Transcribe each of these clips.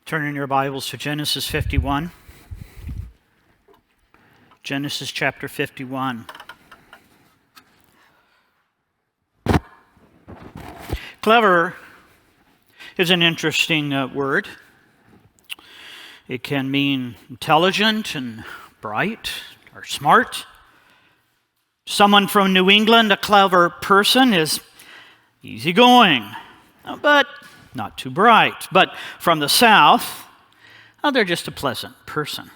Turn in your Bibles to Genesis 51. Genesis chapter 51. Clever is an interesting word. It can mean intelligent and bright or smart. Someone from New England, a clever person, is easygoing, but not too bright. But from the South, they're just a pleasant person.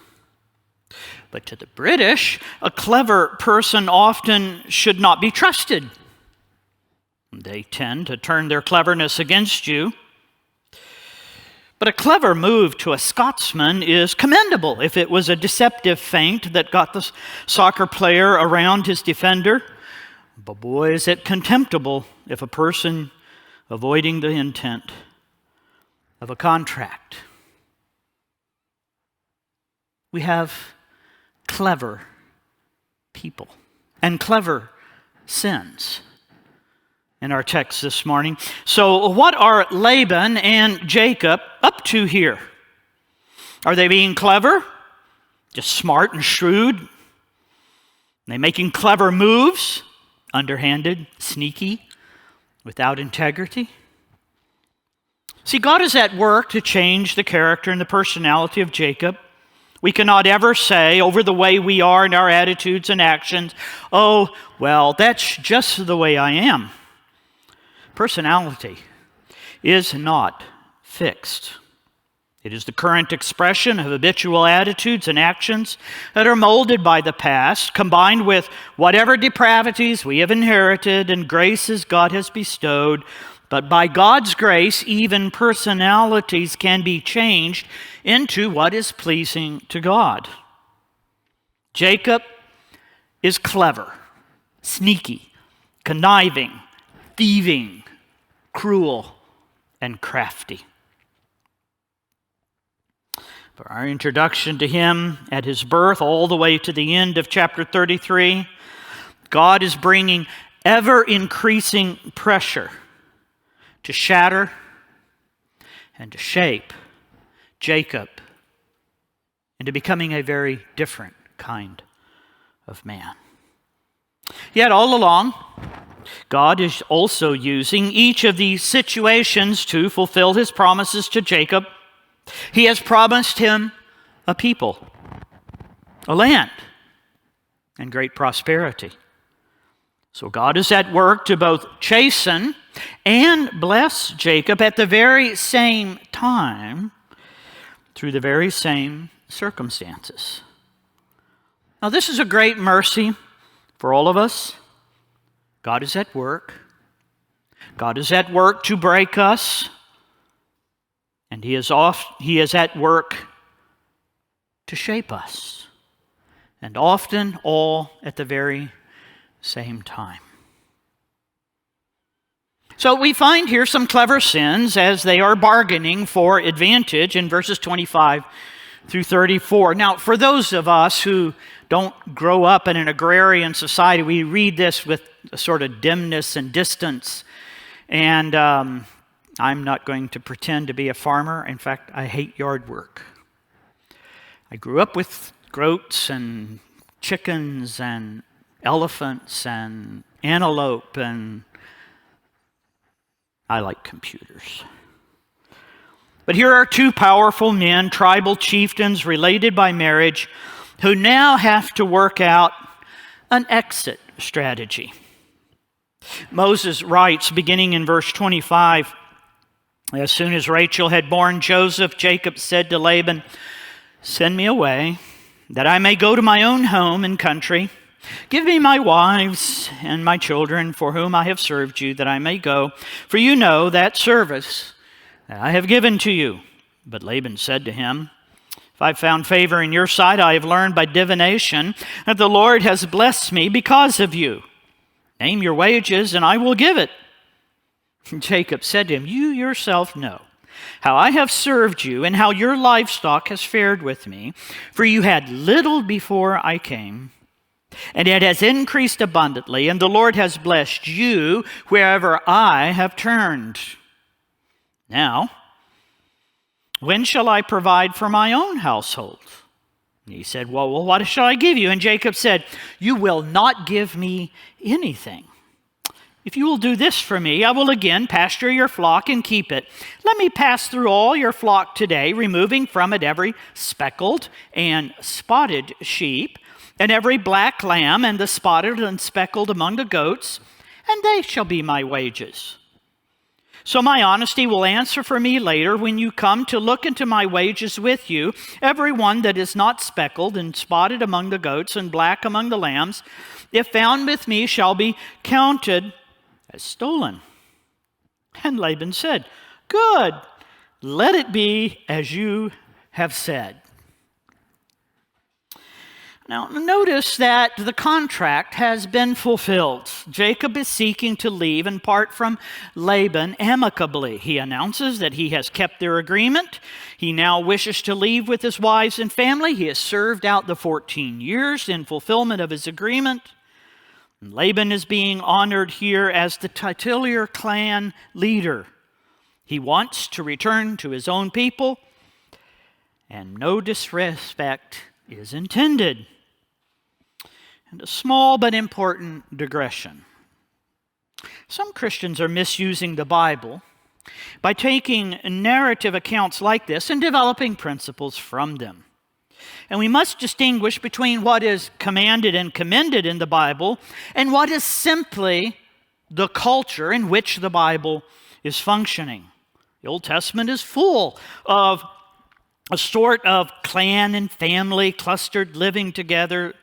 But to the British, a clever person often should not be trusted. They tend to turn their cleverness against you. But a clever move to a Scotsman is commendable if it was a deceptive feint that got the soccer player around his defender. But boy, is it contemptible if a person avoiding the intent of a contract. We have clever people and clever sins in our text this morning. So what are Laban and Jacob up to here? Are they being clever? Just smart and shrewd? Are they making clever moves? Underhanded, sneaky, without integrity? See, God is at work to change the character and the personality of Jacob. We cannot ever say over the way we are in our attitudes and actions, oh, well, that's just the way I am. Personality is not fixed. It is the current expression of habitual attitudes and actions that are molded by the past, combined with whatever depravities we have inherited and graces God has bestowed. But by God's grace, even personalities can be changed into what is pleasing to God. Jacob is clever, sneaky, conniving, thieving, cruel, and crafty. For our introduction to him at his birth all the way to the end of chapter 33, God is bringing ever-increasing pressure to shatter and to shape Jacob into becoming a very different kind of man. Yet all along, God is also using each of these situations to fulfill his promises to Jacob. He has promised him a people, a land, and great prosperity. So God is at work to both chasten and bless Jacob at the very same time through the very same circumstances. Now, this is a great mercy for all of us. God is at work. God is at work to break us. And He is at work to shape us. And often all at the very same time. So we find here some clever sins as they are bargaining for advantage in verses 25 through 34. Now, for those of us who don't grow up in an agrarian society, we read this with a sort of dimness and distance. And I'm not going to pretend to be a farmer. In fact, I hate yard work. I grew up with goats and chickens and elephants and antelope, and I like computers. But here are two powerful men, tribal chieftains related by marriage, who now have to work out an exit strategy. Moses writes, beginning in verse 25, as soon as Rachel had borne Joseph, Jacob said to Laban, "Send me away, that I may go to my own home and country. Give me my wives and my children for whom I have served you, that I may go. For you know that service that I have given to you." But Laban said to him, "If I've found favor in your sight, I have learned by divination that the Lord has blessed me because of you. Name your wages, and I will give it." And Jacob said to him, "You yourself know how I have served you and how your livestock has fared with me. For you had little before I came, and it has increased abundantly, and the Lord has blessed you wherever I have turned. Now, When shall I provide for my own household? And he said, well, what shall I give you? And Jacob said, you will not give me anything. If you will do this for me, I will again pasture your flock and keep it. Let me pass through all your flock today, removing from it every speckled and spotted sheep, and every black lamb, and the spotted and speckled among the goats, and they shall be my wages. So my honesty will answer for me later when you come to look into my wages with you. Every one that is not speckled and spotted among the goats and black among the lambs, if found with me, shall be counted as stolen. And Laban said, good, let it be as you have said. Now, notice that the contract has been fulfilled. Jacob is seeking to leave and part from Laban amicably. He announces that he has kept their agreement. He now wishes to leave with his wives and family. He has served out the 14 years in fulfillment of his agreement. And Laban is being honored here as the titular clan leader. He wants to return to his own people, and no disrespect is intended. And a small but important digression. Some Christians are misusing the Bible by taking narrative accounts like this and developing principles from them. And we must distinguish between what is commanded and commended in the Bible and what is simply the culture in which the Bible is functioning. The Old Testament is full of a sort of clan and family clustered living together.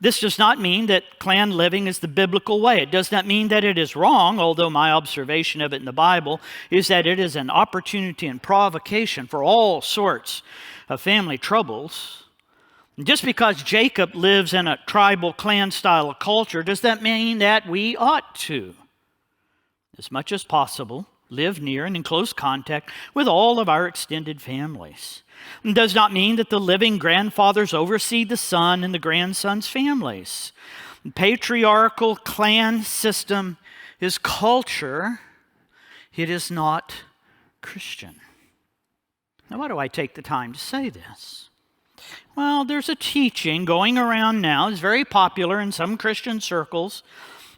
This does not mean that clan living is the biblical way. It does not mean that it is wrong, although my observation of it in the Bible is that it is an opportunity and provocation for all sorts of family troubles. And just because Jacob lives in a tribal clan style of culture, does that mean that we ought to, as much as possible, live near and in close contact with all of our extended families? It does not mean that the living grandfathers oversee the son and the grandson's families. The patriarchal clan system is culture. It is not Christian. Now, why do I take the time to say this? Well, there's a teaching going around now. It's very popular in some Christian circles.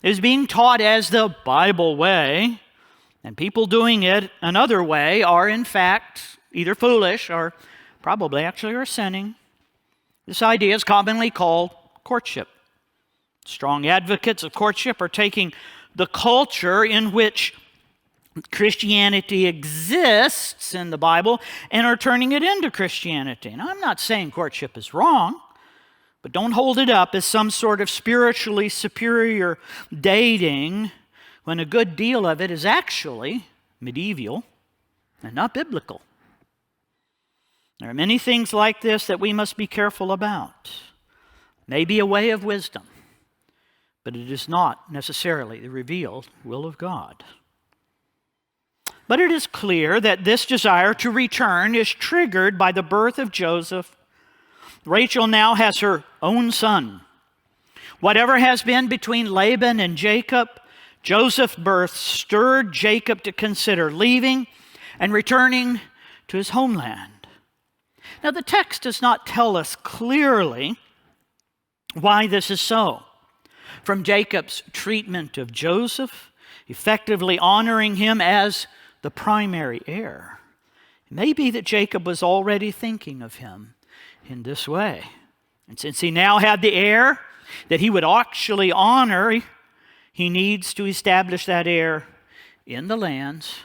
It is being taught as the Bible way, and people doing it another way are in fact either foolish or probably actually are sinning. This idea is commonly called courtship. Strong advocates of courtship are taking the culture in which Christianity exists in the Bible and are turning it into Christianity. Now, I'm not saying courtship is wrong, but don't hold it up as some sort of spiritually superior dating when a good deal of it is actually medieval and not biblical. There are many things like this that we must be careful about. Maybe a way of wisdom, but it is not necessarily the revealed will of God. But it is clear that this desire to return is triggered by the birth of Joseph. Rachel now has her own son. Whatever has been between Laban and Jacob, Joseph's birth stirred Jacob to consider leaving and returning to his homeland. Now, the text does not tell us clearly why this is so. From Jacob's treatment of Joseph, effectively honoring him as the primary heir, it may be that Jacob was already thinking of him in this way. And since he now had the heir that he would actually honor, he needs to establish that heir in the lands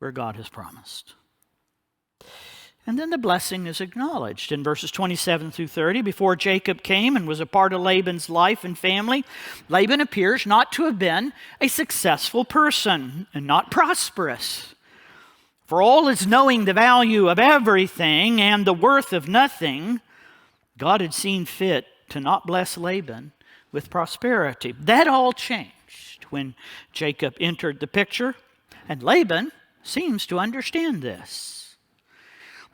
where God has promised. And then the blessing is acknowledged in verses 27 through 30. Before Jacob came and was a part of Laban's life and family, Laban appears not to have been a successful person and not prosperous. For all his knowing the value of everything and the worth of nothing, God had seen fit to not bless Laban with prosperity. That all changed when Jacob entered the picture, and Laban seems to understand this.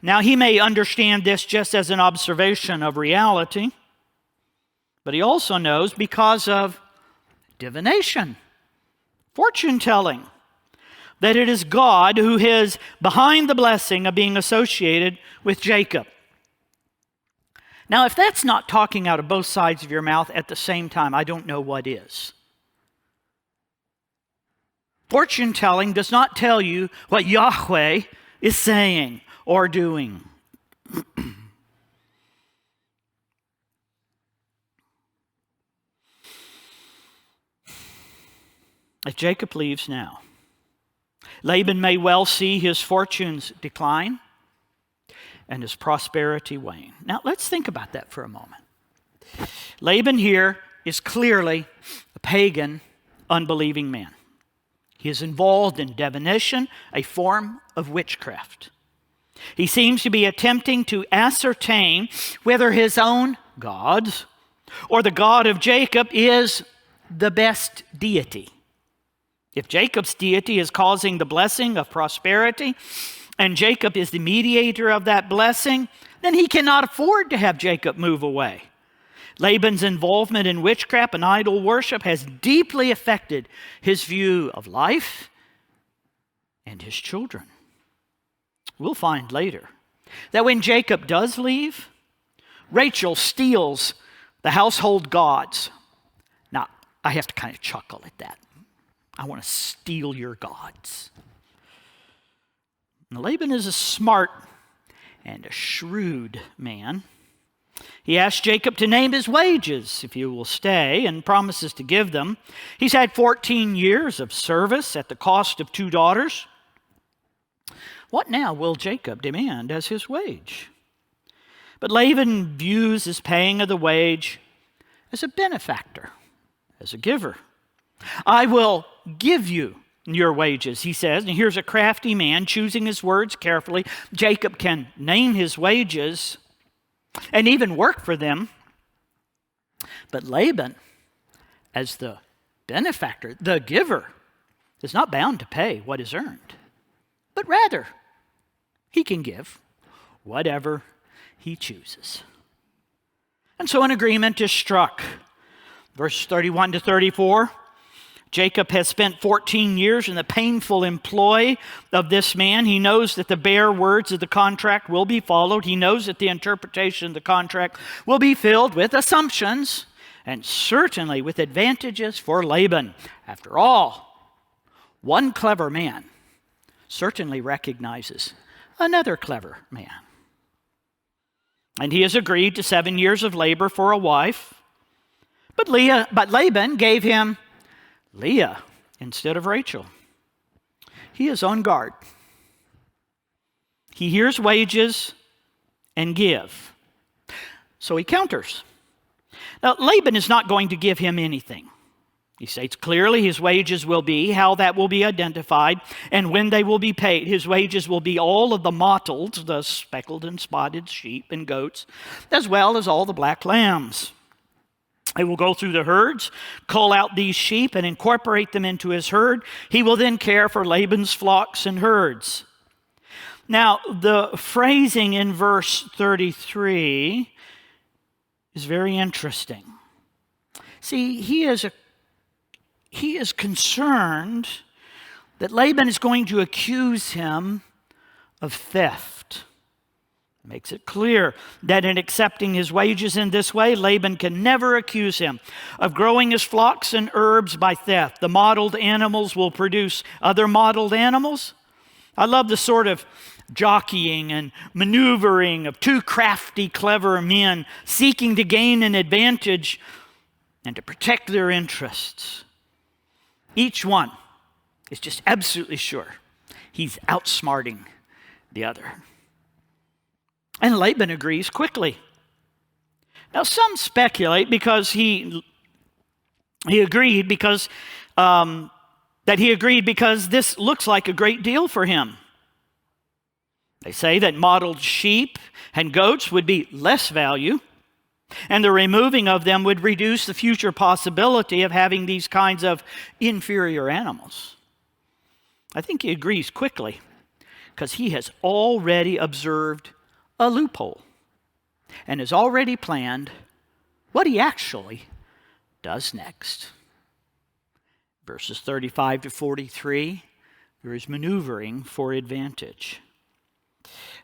Now, he may understand this just as an observation of reality, but he also knows because of divination, fortune telling. that it is God who is behind the blessing of being associated with Jacob. Now, if that's not talking out of both sides of your mouth at the same time, I don't know what is. Fortune telling does not tell you what Yahweh is saying or doing. If Jacob leaves now, Laban may well see his fortunes decline and his prosperity wane. Now, let's think about that for a moment. Laban here is clearly a pagan, unbelieving man. He is involved in divination, a form of witchcraft. He seems to be attempting to ascertain whether his own gods or the God of Jacob is the best deity. If Jacob's deity is causing the blessing of prosperity, and Jacob is the mediator of that blessing, then he cannot afford to have Jacob move away. Laban's involvement in witchcraft and idol worship has deeply affected his view of life and his children. We'll find later that when Jacob does leave, Rachel steals the household gods. Now, I have to kind of chuckle at that. I want to steal your gods. Now, Laban is a smart and a shrewd man. He asks Jacob to name his wages if he will stay, and promises to give them. He's had 14 years of service at the cost of 2 daughters. What now will Jacob demand as his wage? But Laban views his paying of the wage as a benefactor, as a giver. I will give you your wages, he says. And here's a crafty man choosing his words carefully. Jacob can name his wages and even work for them. But Laban, as the benefactor, the giver, is not bound to pay what is earned, but rather he can give whatever he chooses. And so an agreement is struck. Verses 31 to 34. Jacob has spent 14 years in the painful employ of this man. He knows that the bare words of the contract will be followed. He knows that the interpretation of the contract will be filled with assumptions and certainly with advantages for Laban. After all, one clever man certainly recognizes another clever man. And he has agreed to 7 years of labor for a wife. But Laban gave him Leah instead of Rachel. He is on guard. He hears wages and give. So he counters. Now, Laban is not going to give him anything. He states clearly his wages will be, how that will be identified, and when they will be paid. His wages will be all of the mottled, the speckled and spotted sheep and goats, as well as all the black lambs. He will go through the herds, cull out these sheep, and incorporate them into his herd. He will then care for Laban's flocks and herds. Now, the phrasing in verse 33 is very interesting. See, he is concerned that Laban is going to accuse him of theft. Makes it clear that in accepting his wages in this way, Laban can never accuse him of growing his flocks and herbs by theft. The mottled animals will produce other mottled animals. I love the sort of jockeying and maneuvering of 2 crafty, clever men seeking to gain an advantage and to protect their interests. Each one is just absolutely sure he's outsmarting the other. And Laban agrees quickly. Now, some speculate because he agreed because this looks like a great deal for him. They say that mottled sheep and goats would be less value, and the removing of them would reduce the future possibility of having these kinds of inferior animals. I think he agrees quickly because he has already observed a loophole and has already planned what he actually does next. Verses 35 to 43, There is maneuvering for advantage.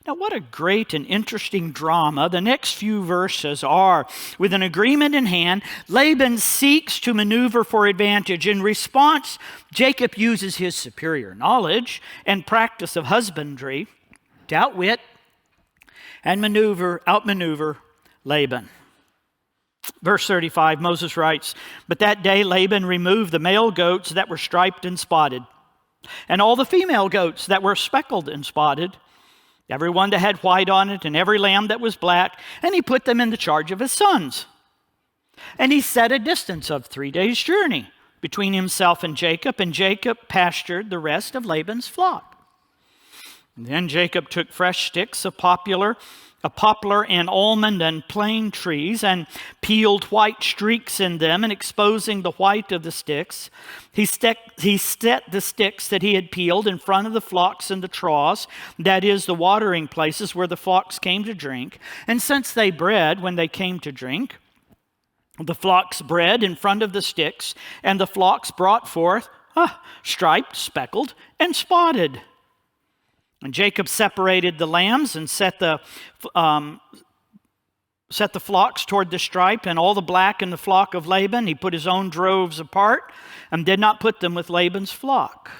Now, what a great and interesting drama the next few verses are. With an agreement in hand, Laban seeks to maneuver for advantage. In response, Jacob uses his superior knowledge and practice of husbandry to outwit and outmaneuver Laban. Verse 35, Moses writes, "But that day Laban removed the male goats that were striped and spotted, and all the female goats that were speckled and spotted, every one that had white on it, and every lamb that was black, and he put them in the charge of his sons. And he set a distance of 3 days' journey between himself and Jacob pastured the rest of Laban's flock. And then Jacob took fresh sticks of poplar and almond and plane trees, and peeled white streaks in them, and exposing the white of the sticks, he set the sticks that he had peeled in front of the flocks and the troughs, that is, the watering places where the flocks came to drink. And since they bred when they came to drink, the flocks bred in front of the sticks, and the flocks brought forth striped, speckled, and spotted. And Jacob separated the lambs and set the flocks toward the striped, and all the black in the flock of Laban. He put his own droves apart and did not put them with Laban's flock.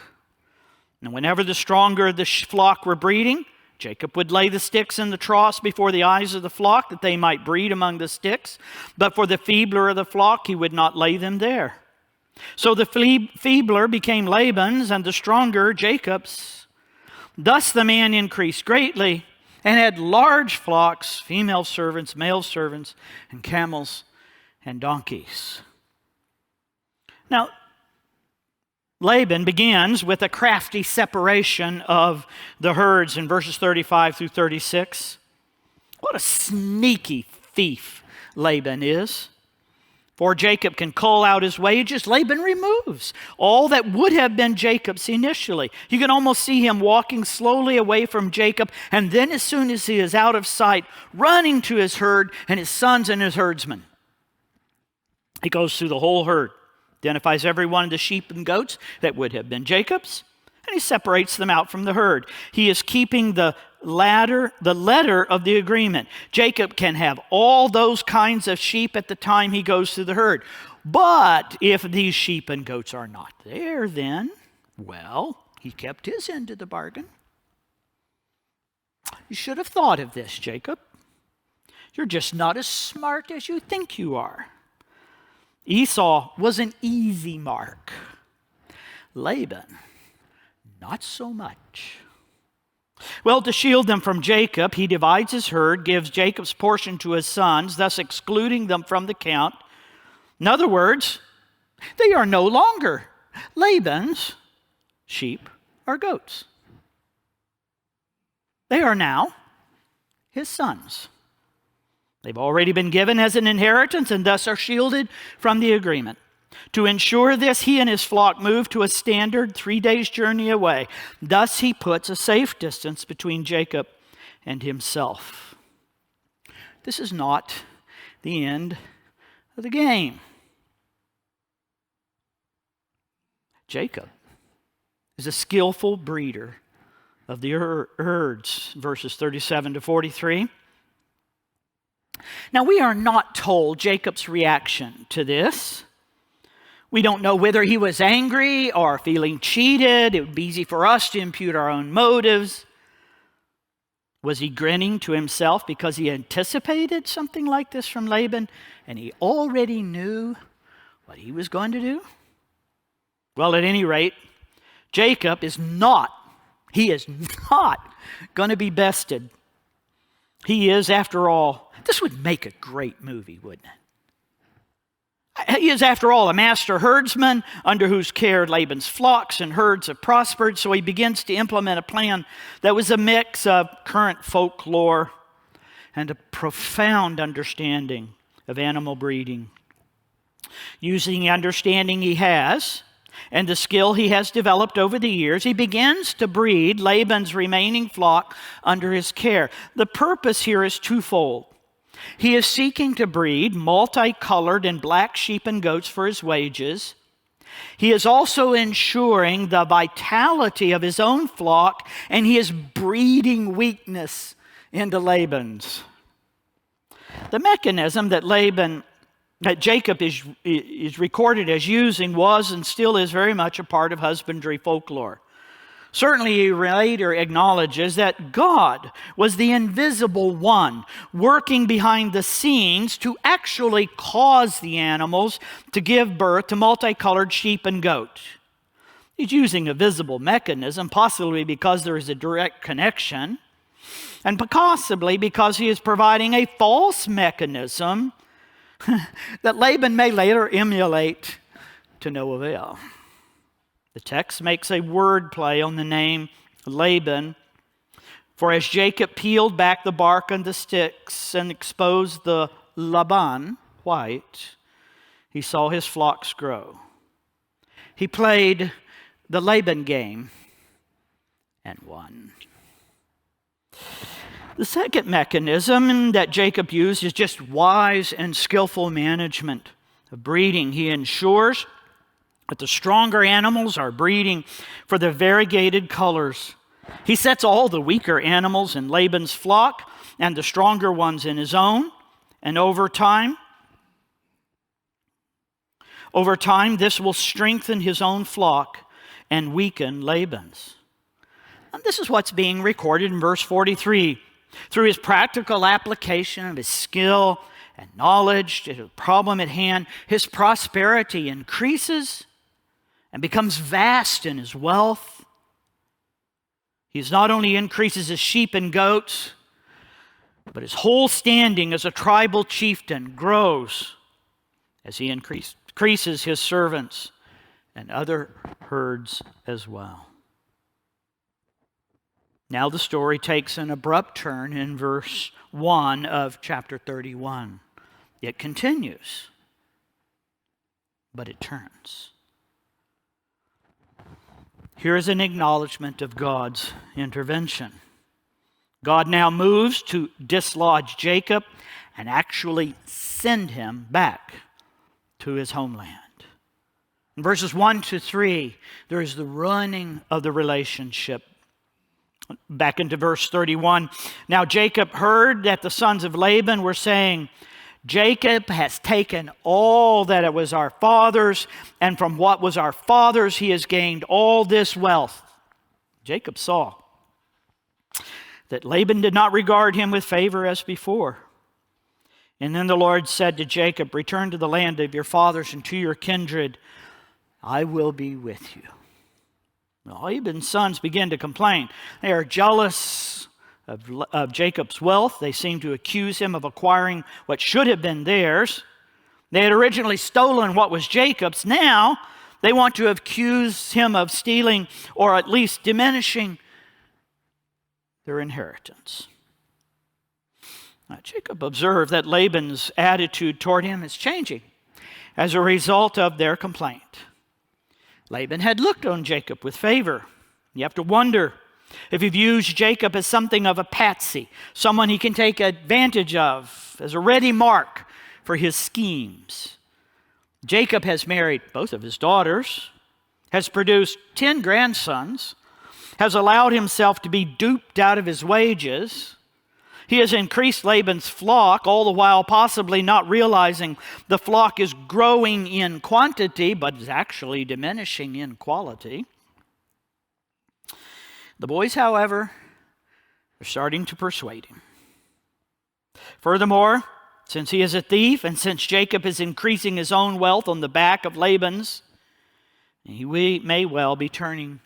And whenever the stronger of the flock were breeding, Jacob would lay the sticks in the troughs before the eyes of the flock, that they might breed among the sticks. But for the feebler of the flock, he would not lay them there. So the feebler became Laban's, and the stronger Jacob's. Thus the man increased greatly, and had large flocks, female servants, male servants, and camels and donkeys." Now, Laban begins with a crafty separation of the herds in verses 35 through 36. What a sneaky thief Laban is. For Jacob can cull out his wages, Laban removes all that would have been Jacob's initially. You can almost see him walking slowly away from Jacob, and then as soon as he is out of sight, running to his herd and his sons and his herdsmen. He goes through the whole herd, identifies every one of the sheep and goats that would have been Jacob's, and he separates them out from the herd. He is keeping the letter of the agreement. Jacob can have all those kinds of sheep at the time he goes through the herd. But if these sheep and goats are not there, then, well, he kept his end of the bargain. You should have thought of this, Jacob. You're just not as smart as you think you are. Esau was an easy mark. Laban, not so much. Well, to shield them from Jacob, he divides his herd, gives Jacob's portion to his sons, thus excluding them from the count. In other words, they are no longer Laban's sheep or goats. They are now his sons. They've already been given as an inheritance and thus are shielded from the agreement. To ensure this, he and his flock moved to a standard 3 days' journey away. Thus he puts a safe distance between Jacob and himself. This is not the end of the game. Jacob is a skillful breeder of the herds, verses 37 to 43. Now, we are not told Jacob's reaction to this. We don't know whether he was angry or feeling cheated. It would be easy for us to impute our own motives. Was he grinning to himself because he anticipated something like this from Laban and he already knew what he was going to do? Well, at any rate, Jacob is not going to be bested. He is, after all, this would make a great movie, wouldn't it? He is, after all, a master herdsman under whose care Laban's flocks and herds have prospered, so he begins to implement a plan that was a mix of current folklore and a profound understanding of animal breeding. Using the understanding he has and the skill he has developed over the years, he begins to breed Laban's remaining flock under his care. The purpose here is twofold. He is seeking to breed multicolored and black sheep and goats for his wages, He is also ensuring the vitality of his own flock, and he is breeding weakness into Laban's. The mechanism that Jacob is recorded as using was and still is very much a part of husbandry folklore. Certainly, he later acknowledges that God was the invisible one working behind the scenes to actually cause the animals to give birth to multicolored sheep and goat. He's using a visible mechanism, possibly because there is a direct connection, and possibly because he is providing a false mechanism that Laban may later emulate to no avail. The text makes a word play on the name Laban, for as Jacob peeled back the bark on the sticks and exposed the Laban, white, he saw his flocks grow. He played the Laban game and won. The second mechanism that Jacob used is just wise and skillful management of breeding. He ensures that the stronger animals are breeding for their variegated colors. He sets all the weaker animals in Laban's flock and the stronger ones in his own. And over time, this will strengthen his own flock and weaken Laban's. And this is what's being recorded in verse 43. Through his practical application of his skill and knowledge to the problem at hand, his prosperity increases and becomes vast in his wealth. He not only increases his sheep and goats, but his whole standing as a tribal chieftain grows as he increases his servants and other herds as well. Now the story takes an abrupt turn in verse 1 of chapter 31. It continues, but it turns. Here is an acknowledgement of God's intervention. God now moves to dislodge Jacob and actually send him back to his homeland. In verses 1 to 3, there is the ruining of the relationship. Back into verse 31. Now Jacob heard that the sons of Laban were saying, Jacob has taken all that it was our father's, and from what was our father's he has gained all this wealth. Jacob saw that Laban did not regard him with favor as before. And then the Lord said to Jacob, return to the land of your fathers and to your kindred. I will be with you. Laban's sons begin to complain. They are jealous of Jacob's wealth. They seem to accuse him of acquiring what should have been theirs. They had originally stolen what was Jacob's. Now they want to accuse him of stealing or at least diminishing their inheritance. Now, Jacob observed that Laban's attitude toward him is changing as a result of their complaint. Laban had looked on Jacob with favor. You have to wonder if he views Jacob as something of a patsy, someone he can take advantage of as a ready mark for his schemes. Jacob has married both of his daughters, has produced 10 grandsons, has allowed himself to be duped out of his wages. He has increased Laban's flock, all the while possibly not realizing the flock is growing in quantity, but is actually diminishing in quality. The boys, however, are starting to persuade him. Furthermore, since he is a thief, and since Jacob is increasing his own wealth on the back of Laban's, he may well be turning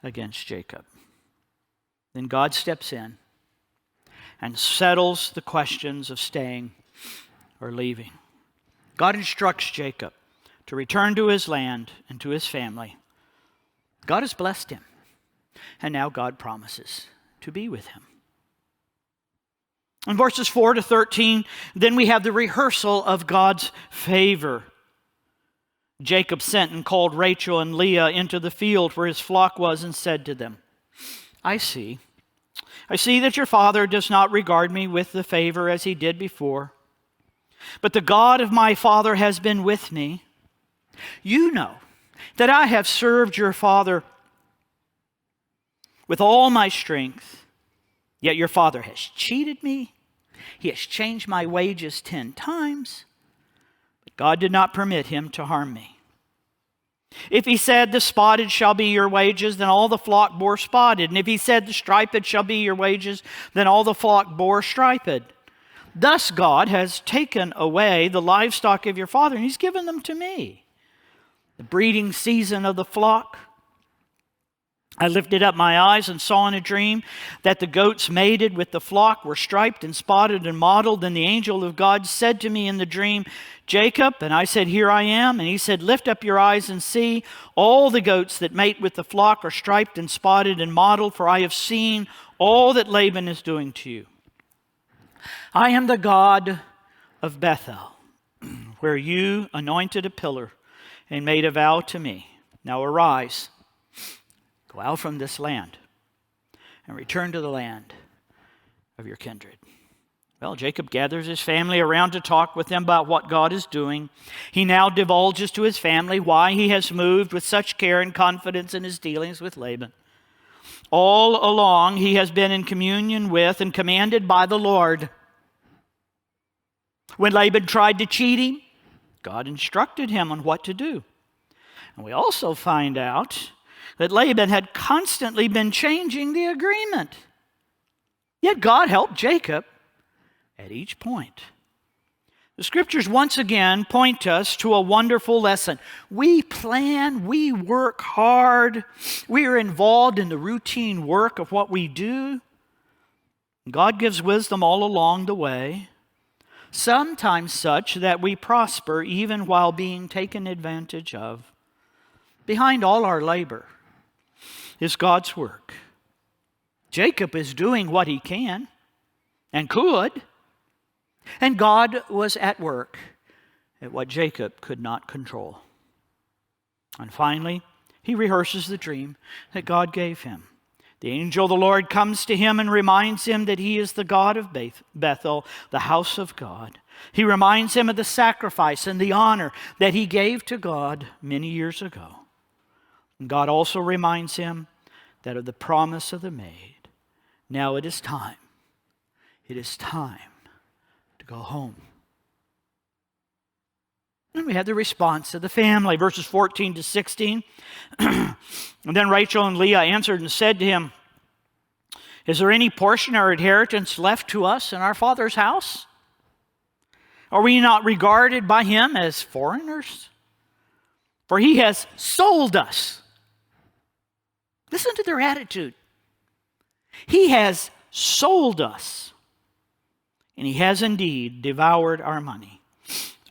against Jacob. Then God steps in and settles the questions of staying or leaving. God instructs Jacob to return to his land and to his family. God has blessed him, and now God promises to be with him. In verses 4 to 13, then we have the rehearsal of God's favor. Jacob sent and called Rachel and Leah into the field where his flock was and said to them, I see that your father does not regard me with the favor as he did before. But the God of my father has been with me. You know that I have served your father with all my strength, yet your father has cheated me. He has changed my wages 10 times, but God did not permit him to harm me. If he said, the spotted shall be your wages, then all the flock bore spotted. And if he said, the striped shall be your wages, then all the flock bore striped. Thus God has taken away the livestock of your father, and he's given them to me. The breeding season of the flock, I lifted up my eyes and saw in a dream that the goats mated with the flock were striped and spotted and mottled. And the angel of God said to me in the dream, Jacob, and I said, here I am. And he said, lift up your eyes and see. All the goats that mate with the flock are striped and spotted and mottled, for I have seen all that Laban is doing to you. I am the God of Bethel, where you anointed a pillar and made a vow to me. Now arise, go out from this land and return to the land of your kindred. Well, Jacob gathers his family around to talk with them about what God is doing. He now divulges to his family why he has moved with such care and confidence in his dealings with Laban. All along, he has been in communion with and commanded by the Lord. When Laban tried to cheat him, God instructed him on what to do. And we also find out that Laban had constantly been changing the agreement. Yet God helped Jacob at each point. The scriptures once again point us to a wonderful lesson. We plan, we work hard, we are involved in the routine work of what we do. God gives wisdom all along the way, sometimes such that we prosper even while being taken advantage of. Behind all our labor is God's work. Jacob is doing what he can and could, and God was at work at what Jacob could not control. And finally, he rehearses the dream that God gave him. The angel of the Lord comes to him and reminds him that he is the God of Bethel, the house of God. He reminds him of the sacrifice and the honor that he gave to God many years ago. And God also reminds him that of the promise of the maid. Now it is time. It is time to go home. And we have the response of the family, verses 14 to 16. And then Rachel and Leah answered and said to him, is there any portion or inheritance left to us in our father's house? Are we not regarded by him as foreigners? For he has sold us. Listen to their attitude. He has sold us, and he has indeed devoured our money.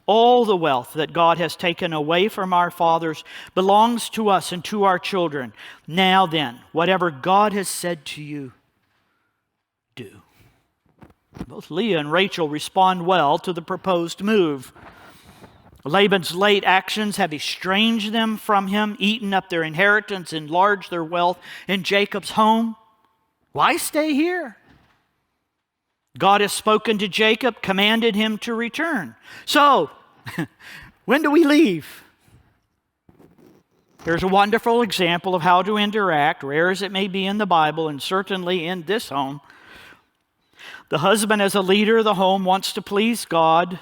All the wealth that God has taken away from our fathers belongs to us and to our children. Now then, whatever God has said to you, do. Both Leah and Rachel respond well to the proposed move. Laban's late actions have estranged them from him, eaten up their inheritance, enlarged their wealth in Jacob's home. Why stay here? God has spoken to Jacob, commanded him to return. So, when do we leave? Here's a wonderful example of how to interact, rare as it may be in the Bible, and certainly in this home. The husband, as a leader of the home, wants to please God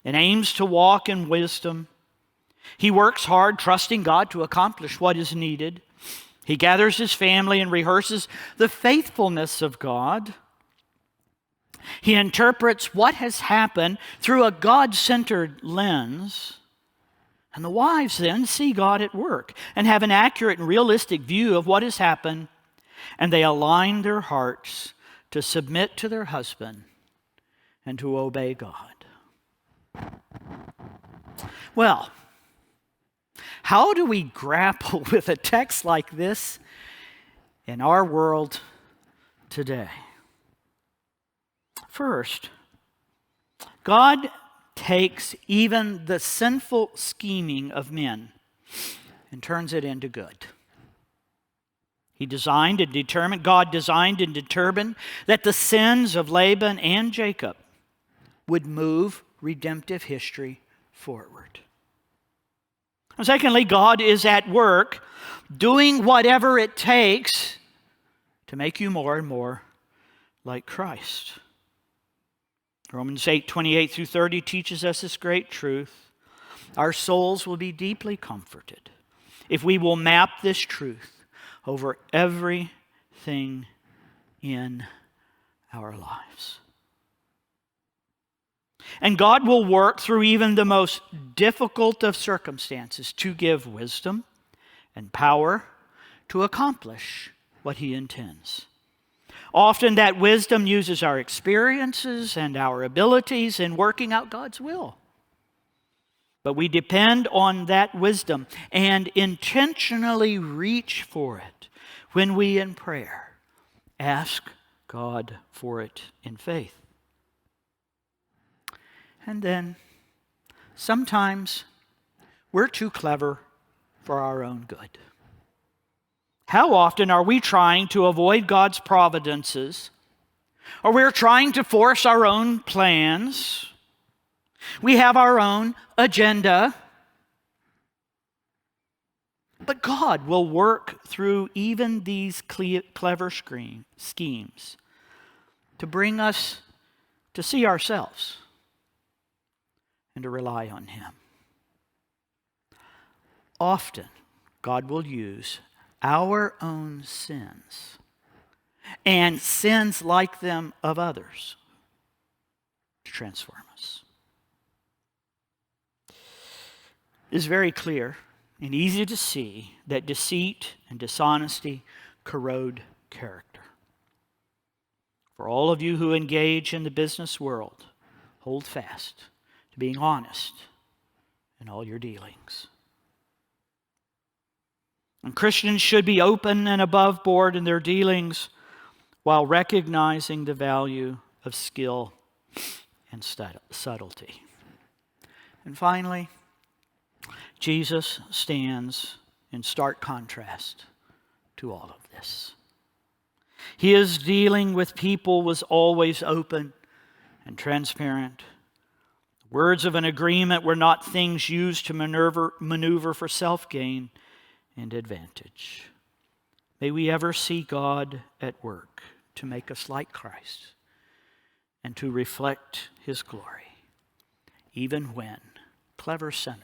and aims to walk in wisdom. He works hard, trusting God to accomplish what is needed. He gathers his family and rehearses the faithfulness of God. He interprets what has happened through a God-centered lens. And the wives then see God at work and have an accurate and realistic view of what has happened, and they align their hearts to submit to their husband and to obey God. Well, how do we grapple with a text like this in our world today? First, God takes even the sinful scheming of men and turns it into good. God designed and determined that the sins of Laban and Jacob would move redemptive history forward. And secondly, God is at work doing whatever it takes to make you more and more like Christ. Romans 8:28 through 30 teaches us this great truth. Our souls will be deeply comforted if we will map this truth over everything in our lives. And God will work through even the most difficult of circumstances to give wisdom and power to accomplish what He intends. Often that wisdom uses our experiences and our abilities in working out God's will. But we depend on that wisdom and intentionally reach for it when we in prayer ask God for it in faith. And then sometimes we're too clever for our own good. How often are we trying to avoid God's providences, or we're trying to force our own plans? We have our own agenda. But God will work through even these clever schemes to bring us to see ourselves and to rely on Him. Often, God will use our own sins and sins like them of others to transform us. It is very clear and easy to see that deceit and dishonesty corrode character. For all of you who engage in the business world, hold fast to being honest in all your dealings. And Christians should be open and above board in their dealings while recognizing the value of skill and subtlety. And finally, Jesus stands in stark contrast to all of this. His dealing with people was always open and transparent. Words of an agreement were not things used to maneuver for self-gain and advantage. May we ever see God at work to make us like Christ and to reflect His glory, even when clever sinners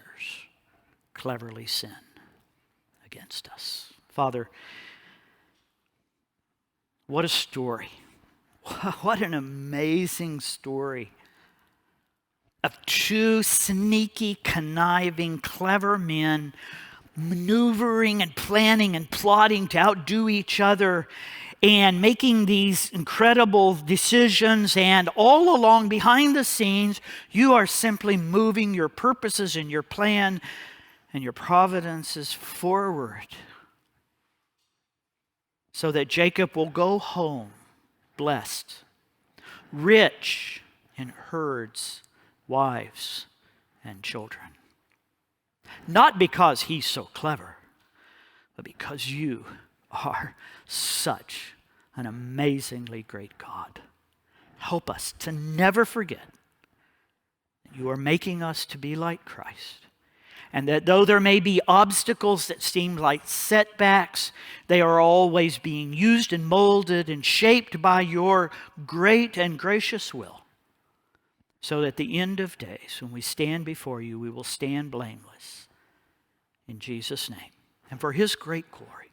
cleverly sin against us. Father, what a story. What an amazing story of two sneaky, conniving, clever men maneuvering and planning and plotting to outdo each other and making these incredible decisions. And all along behind the scenes, you are simply moving your purposes and your plan and your providences forward so that Jacob will go home blessed, rich in herds, wives, and children. Not because he's so clever, but because you are such an amazingly great God. Help us to never forget that you are making us to be like Christ. And that though there may be obstacles that seem like setbacks, they are always being used and molded and shaped by your great and gracious will. So that at the end of days, when we stand before you, we will stand blameless. In Jesus' name. And for His great glory.